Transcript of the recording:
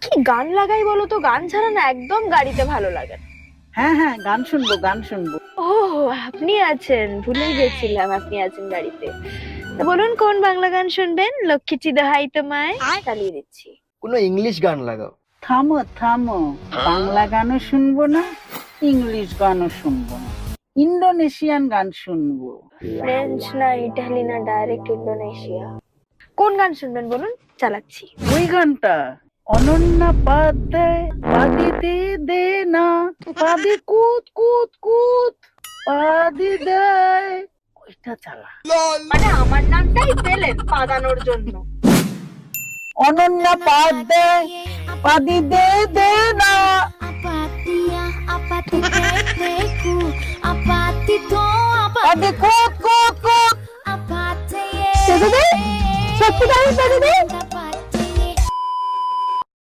কি গান লাগাই বলো তো, গান ছাড়া না একদম গাড়িতে ভালো লাগে না। হ্যাঁ হ্যাঁ, গান শুনবো গান শুনবো। ও, আপনি আছেন, ভুলে গেছিলাম আপনি আছেন গাড়িতে। তা বলুন কোন বাংলা গান শুনবেন? লক্ষ্মীটি দোহাই তোমায়, চালিয়ে দিচ্ছি। কোনো ইংলিশ গান লাগাও। থামো থামো, বাংলা গানও শুনবো না, ইংলিশ গানও শুনবো না, ইন্দোনেশিয়ান গান শুনবো। ফ্রেঞ্চ না ইটালি না ডাইরেক্ট ইন্দোনেশিয়া। কোন গান শুনবেন বলুন, চালাচ্ছি। ওই গানটা, অনন্যা পাধ্যায়, পাদি দে দে না, পাদি কুত কুত কুত, পাদি দেয়, ওইটা চালা। মানে আমার নামটাই পেলেন পাদানোর জন্য। অনন্যা পাধ্যায়, পাদি দে দে না। পাদি কুত কুত কুত। সত্যি গান,